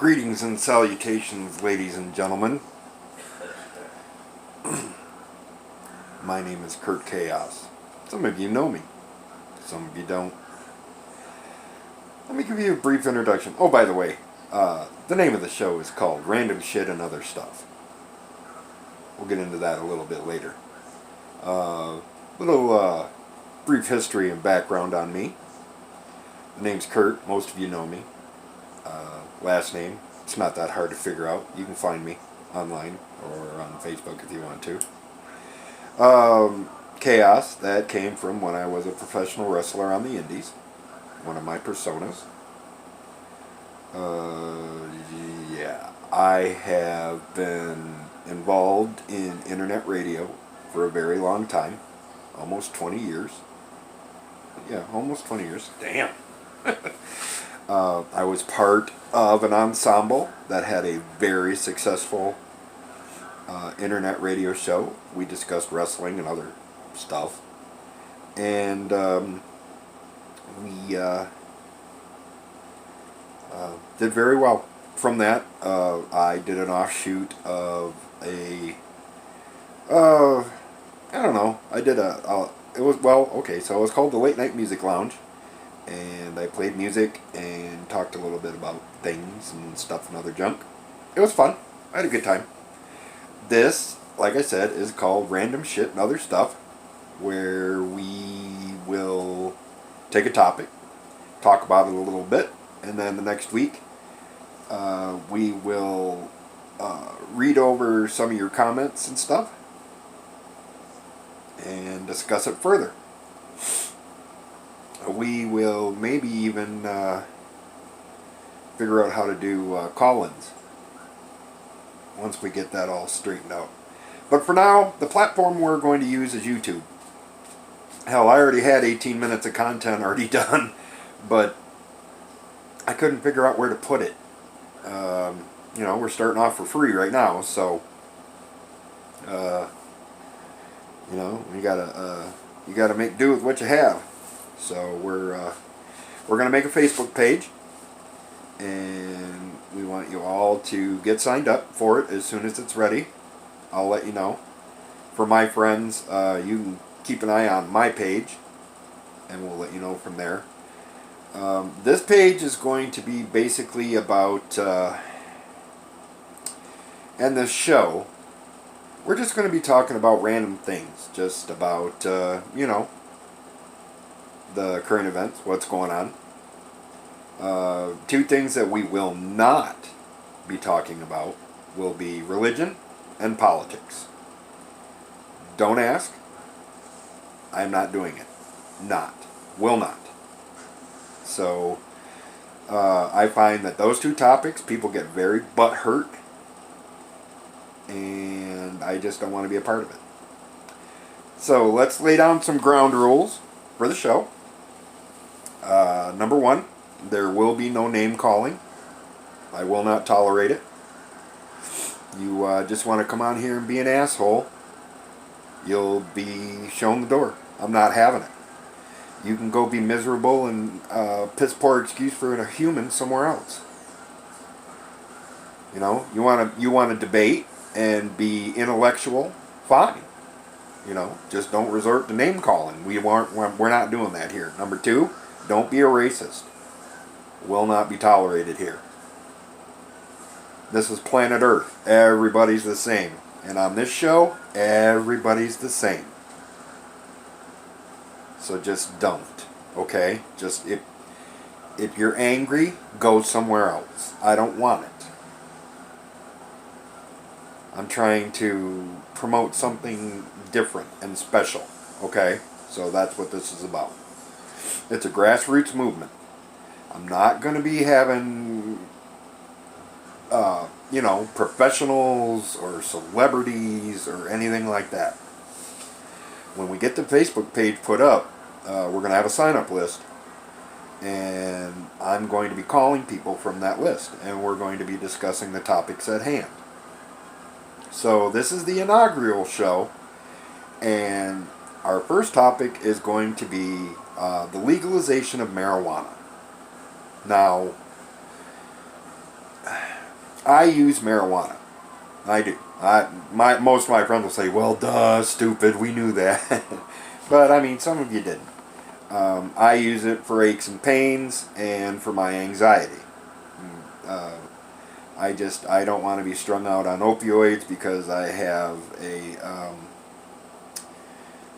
Greetings and salutations, ladies and gentlemen. My name is Kurt Chaos. Some of you know me, some of you don't. Let me give you a brief introduction. Oh, by the way, the name of the show is called Random Shit and Other Stuff. We'll get into that a little bit later. Little brief history and background on me. The name's Kurt. Most of you know me. Last name, it's not that hard to figure out. You can find me online or on Facebook if you want to. Chaos, that came from when I was a professional wrestler on the indies. One of my personas. Yeah, I have been involved in internet radio for a very long time. Almost 20 years. Yeah, almost 20 years. Damn. I was part of an ensemble that had a very successful internet radio show. We discussed wrestling and other stuff. And we did very well. From that, I did an offshoot of I don't know, I did it was called the Late Night Music Lounge. And I played music and talked a little bit about things and stuff and other junk. It was fun. I had a good time. This, like I said, is called Random Shit and Other Stuff, where we will take a topic, talk about it a little bit, and then the next week we will read over some of your comments and stuff and discuss it further. We will maybe even figure out how to do call-ins once we get that all straightened out. But for now, the platform we're going to use is YouTube. Hell, I already had 18 minutes of content already done, but I couldn't figure out where to put it. You know, we're starting off for free right now, so you know, you gotta make do with what you have. So we're gonna make a Facebook page, and we want you all to get signed up for it as soon as it's ready. I'll let you know. For my friends, you can keep an eye on my page, and we'll let you know from there. This page is going to be basically about, and this show, we're just going to be talking about random things, just about, you know, the current events, what's going on. Two things that we will not be talking about will be religion and politics. Don't ask. I'm not doing it. Not. Will not. So, I find that those two topics, people get very butthurt, and I just don't want to be a part of it. So, let's lay down some ground rules for the show. Number one, there will be no name calling. I will not tolerate it. You just want to come on here and be an asshole, you'll be shown the door. I'm not having it. You can go be miserable and piss poor excuse for a human somewhere else. You know, you want to debate and be intellectual, fine. You know, just don't resort to name calling. We're not doing that here. Number two, don't be a racist. Will not be tolerated here. This is planet Earth. Everybody's the same. And on this show, everybody's the same. So just don't. Okay? Just if you're angry, go somewhere else. I don't want it. I'm trying to promote something different and special. Okay? So that's what this is about. It's a grassroots movement. I'm not going to be having, you know, professionals or celebrities or anything like that. When we get the Facebook page put up, we're going to have a sign-up list. And I'm going to be calling people from that list. And we're going to be discussing the topics at hand. So this is the inaugural show. And our first topic is going to be the legalization of marijuana. Now, I use marijuana. I do. Most of my friends will say, well, duh, stupid, we knew that. But, I mean, some of you didn't. I use it for aches and pains and for my anxiety. Uh, I don't want to be strung out on opioids because I have a,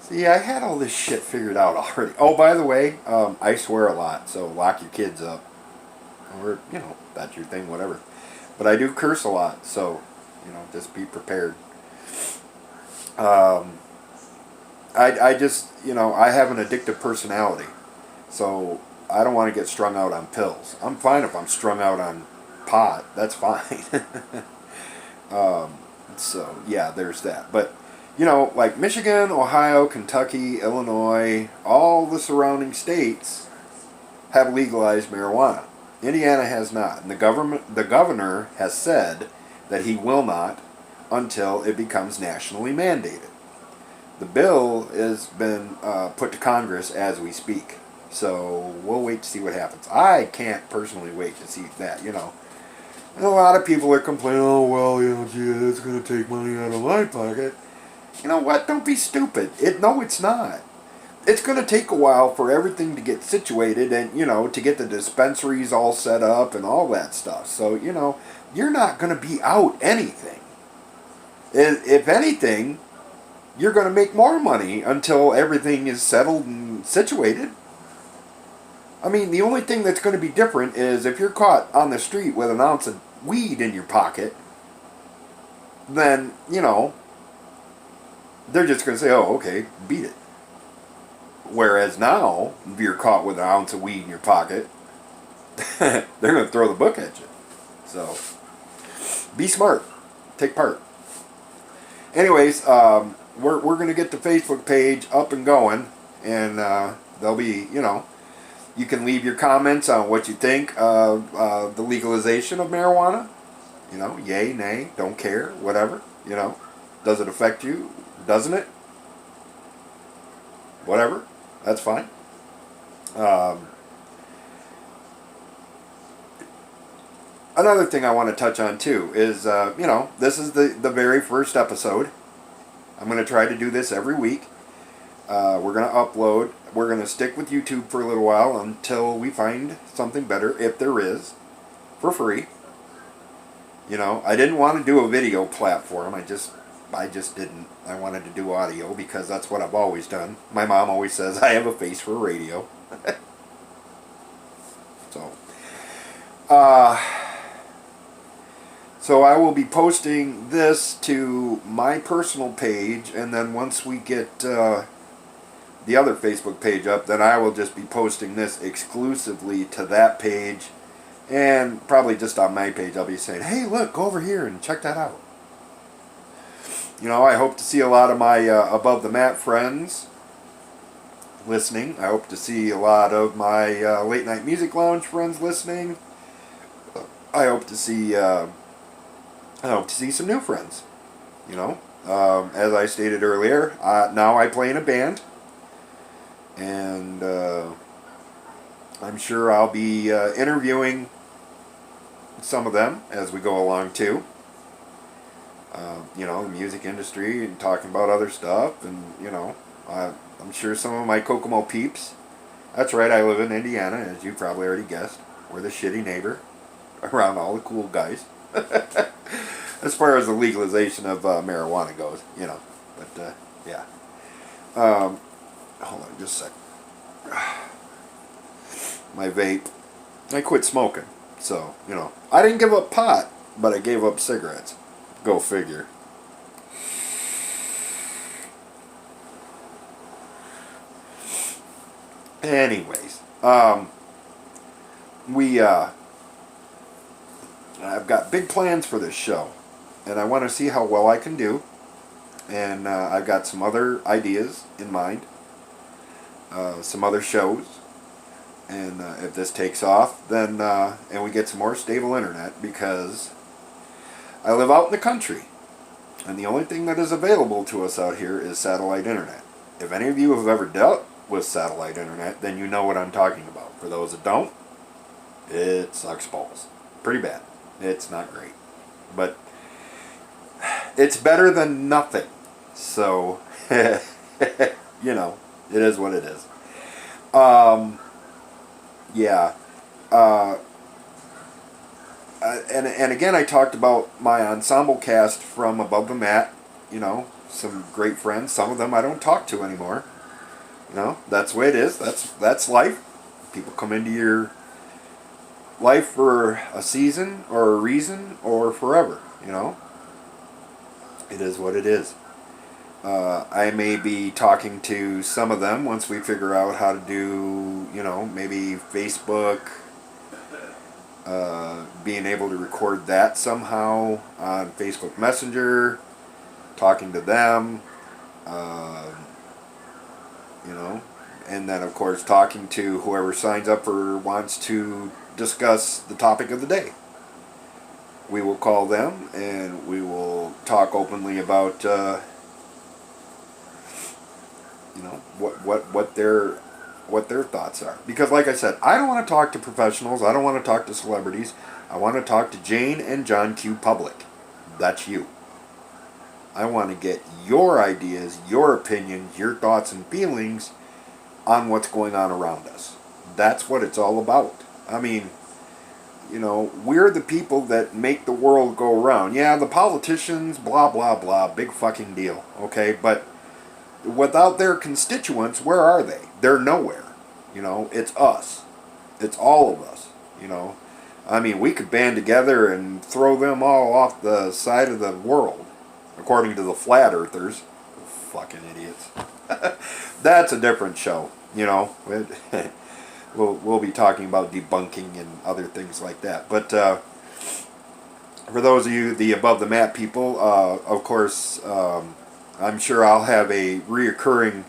see, I had all this shit figured out already. Oh, by the way, I swear a lot, so lock your kids up. Or, that's your thing, whatever. But I do curse a lot, so, just be prepared. I just, I have an addictive personality. So I don't want to get strung out on pills. I'm fine if I'm strung out on pot. That's fine. So, yeah, there's that. But, like Michigan, Ohio, Kentucky, Illinois, all the surrounding states have legalized marijuana. Indiana has not. And the governor has said that he will not until it becomes nationally mandated. The bill has been put to Congress as we speak. So we'll wait to see what happens. I can't personally wait to see that, And a lot of people are complaining, oh, well, gee, that's going to take money out of my pocket. You know what? Don't be stupid. No, it's not. It's going to take a while for everything to get situated and, to get the dispensaries all set up and all that stuff. So, you're not going to be out anything. If anything, you're going to make more money until everything is settled and situated. I mean, the only thing that's going to be different is if you're caught on the street with an ounce of weed in your pocket, then, they're just going to say, oh, okay, beat it. Whereas now, if you're caught with an ounce of weed in your pocket, they're going to throw the book at you. So, be smart. Take part. Anyways, we're going to get the Facebook page up and going, and there'll be, you can leave your comments on what you think of the legalization of marijuana. Yay, nay, don't care, whatever. Does it affect you? Doesn't it? Whatever. That's fine. Another thing I want to touch on too is, this is the very first episode. I'm going to try to do this every week. We're going to upload. We're going to stick with YouTube for a little while until we find something better, if there is, for free. I didn't want to do a video platform. I just didn't. I wanted to do audio because that's what I've always done. My mom always says I have a face for radio. So I will be posting this to my personal page, and then once we get the other Facebook page up, then I will just be posting this exclusively to that page, and probably just on my page I'll be saying, hey, look, go over here and check that out. I hope to see a lot of my Above the Mat friends listening. I hope to see a lot of my Late Night Music Lounge friends listening. I hope to see some new friends. As I stated earlier, now I play in a band, and I'm sure I'll be interviewing some of them as we go along too. The music industry and talking about other stuff, and I'm sure some of my Kokomo peeps. That's right, I live in Indiana, as you probably already guessed. We're the shitty neighbor around all the cool guys. As far as the legalization of marijuana goes, but yeah. Hold on just a sec. My vape. I quit smoking, so I didn't give up pot, but I gave up cigarettes. Go figure. Anyways, I've got big plans for this show, and I want to see how well I can do, and I've got some other ideas in mind, some other shows, and if this takes off, then and we get some more stable internet, because I live out in the country, and the only thing that is available to us out here is satellite internet. If any of you have ever dealt with satellite internet, then you know what I'm talking about. For those that don't, it sucks balls. Pretty bad. It's not great. But it's better than nothing. So, you know, it is what it is. Yeah. Uh, and again, I talked about my ensemble cast from Above the Mat. You know, some great friends. Some of them I don't talk to anymore. You know, that's the way it is. That's life. People come into your life for a season or a reason or forever. You know, it is what it is. I may be talking to some of them once we figure out how to do, you know, maybe Facebook, being able to record that somehow on Facebook Messenger, talking to them, uh, you know, and then of course talking to whoever signs up or wants to discuss the topic of the day. We will call them and we will talk openly about, you know, what their thoughts are. Because like I said, I don't want to talk to professionals. I don't want to talk to celebrities. I want to talk to Jane and John Q. Public. That's you. I want to get your ideas, your opinions, your thoughts and feelings on what's going on around us. That's what it's all about. I mean, you know, we're the people that make the world go around. Yeah, the politicians, blah, blah, blah, big fucking deal. Okay, but without their constituents, where are they? They're nowhere. You know, it's us. It's all of us. You know, I mean, we could band together and throw them all off the side of the world, according to the flat earthers. Fucking idiots. That's a different show. You know, we'll be talking about debunking and other things like that. But for those of you, the Above the Mat people, of course, I'm sure I'll have a reoccurring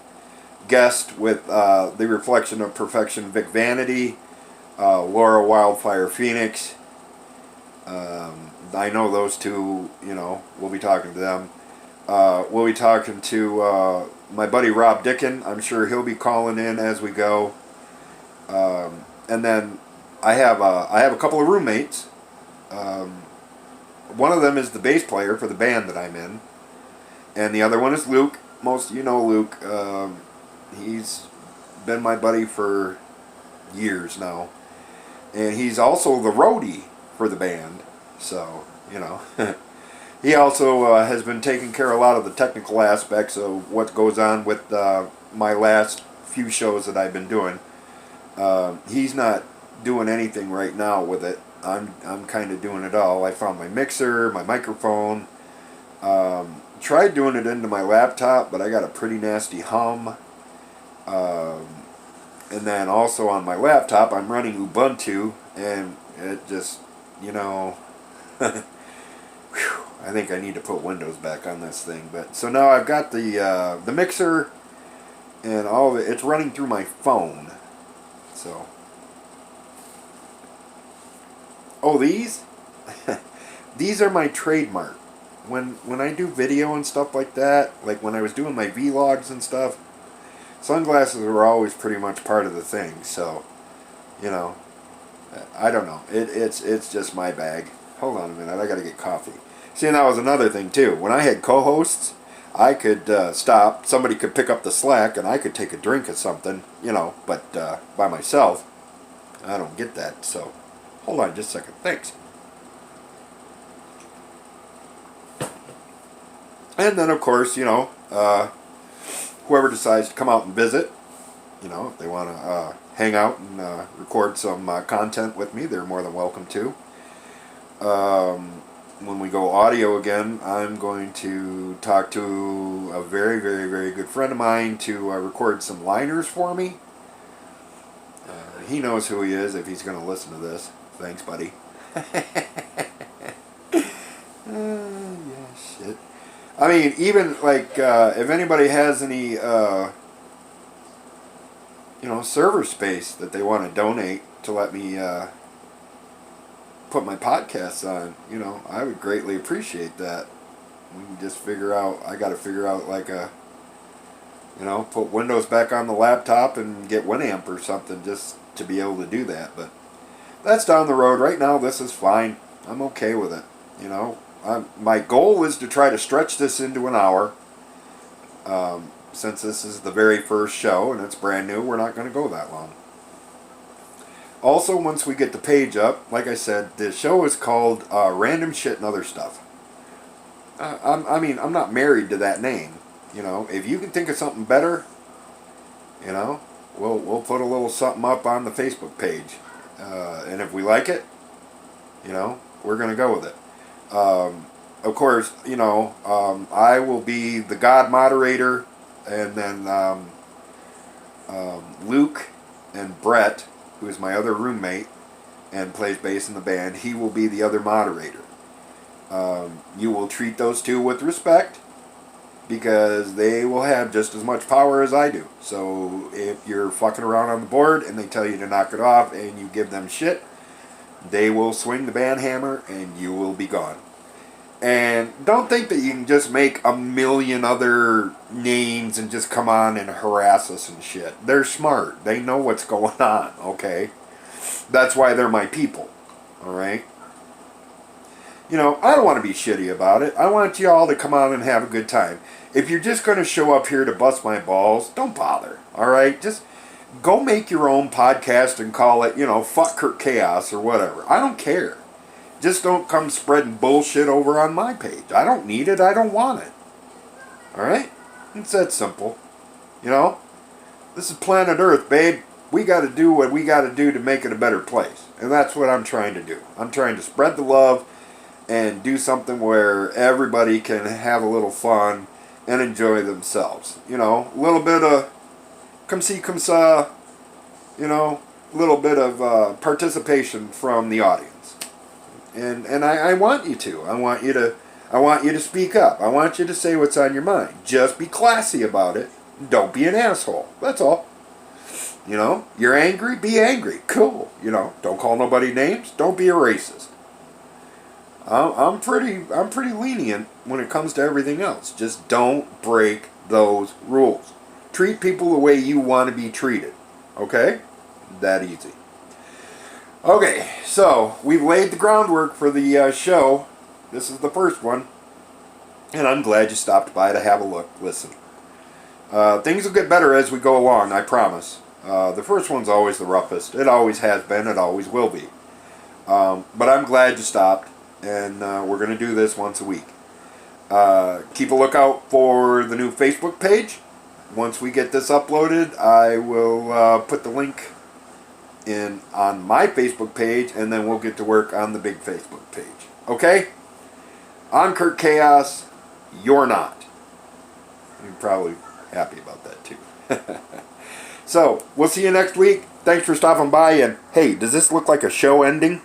guest with the Reflection of Perfection, Vic Vanity, Laura Wildfire Phoenix. I know those two, you know, we'll be talking to them. We'll be talking to my buddy Rob Dickin. I'm sure he'll be calling in as we go. And then I have a couple of roommates. One of them is the bass player for the band that I'm in. And the other one is Luke. Most of you know Luke. He's been my buddy for years now. And he's also the roadie for the band. So, you know. He also has been taking care of a lot of the technical aspects of what goes on with my last few shows that I've been doing. He's not doing anything right now with it. I'm kind of doing it all. I found my mixer, my microphone. Tried doing it into my laptop, but I got a pretty nasty hum. And then also on my laptop, I'm running Ubuntu, and it just, you know, I think I need to put Windows back on this thing. But so now I've got the mixer and all of it. It's running through my phone. So, oh, these these are my trademark. When I do video and stuff like that, like when I was doing my vlogs and stuff, sunglasses were always pretty much part of the thing. So, you know, I don't know. It's just my bag. Hold on a minute. I got to get coffee. See, and that was another thing too. When I had co-hosts, I could stop. Somebody could pick up the slack, and I could take a drink of something, you know. But by myself, I don't get that. So, hold on just a second. Thanks. And then, of course, you know, whoever decides to come out and visit, you know, if they want to hang out and record some content with me, they're more than welcome to. When we go audio again, I'm going to talk to a very, very, very good friend of mine to record some liners for me. He knows who he is if he's going to listen to this. Thanks, buddy. Yeah, shit. I mean, even like if anybody has any, you know, server space that they want to donate to let me put my podcasts on, you know, I would greatly appreciate that. We can just figure out, I got to figure out like a, you know, put Windows back on the laptop and get Winamp or something just to be able to do that. But that's down the road. Right now, this is fine. I'm okay with it, you know. my goal is to try to stretch this into an hour. Since this is the very first show and it's brand new, we're not going to go that long. Also, once we get the page up, like I said, the show is called Random Shit and Other Stuff. I'm not married to that name. If you can think of something better, we'll put a little something up on the Facebook page. And if we like it, we're going to go with it. Of course, I will be the God moderator, and then Luke and Brett, who is my other roommate and plays bass in the band, he will be the other moderator. You will treat those two with respect, because they will have just as much power as I do. So if you're fucking around on the board and they tell you to knock it off and you give them shit, they will swing the band hammer and you will be gone. And don't think that you can just make a million other names and just come on and harass us and shit. They're smart. They know what's going on, okay? That's why they're my people, alright? I don't want to be shitty about it. I want you all to come on and have a good time. If you're just going to show up here to bust my balls, don't bother, alright? Just go make your own podcast and call it, Fuck Kurt Chaos or whatever. I don't care. Just don't come spreading bullshit over on my page. I don't need it. I don't want it. Alright? It's that simple. This is planet Earth, babe. We got to do what we got to do to make it a better place. And that's what I'm trying to do. I'm trying to spread the love and do something where everybody can have a little fun and enjoy themselves. A little bit of come see, come saw, a little bit of participation from the audience. And I want you to. I want you to speak up. I want you to say what's on your mind. Just be classy about it. Don't be an asshole. That's all. You're angry, be angry. Cool. Don't call nobody names. Don't be a racist. I'm pretty lenient when it comes to everything else. Just don't break those rules. Treat people the way you want to be treated. Okay? That easy. Okay, so we've laid the groundwork for the show. This is the first one. And I'm glad you stopped by to have a look. Listen. Things will get better as we go along, I promise. The first one's always the roughest. It always has been. It always will be. But I'm glad you stopped. And we're going to do this once a week. Keep a lookout for the new Facebook page. Once we get this uploaded, I will put the link in on my Facebook page, and then we'll get to work on the big Facebook page. Okay? I'm Kurt Chaos. You're not. You're probably happy about that too. So, we'll see you next week. Thanks for stopping by, and hey, does this look like a show ending?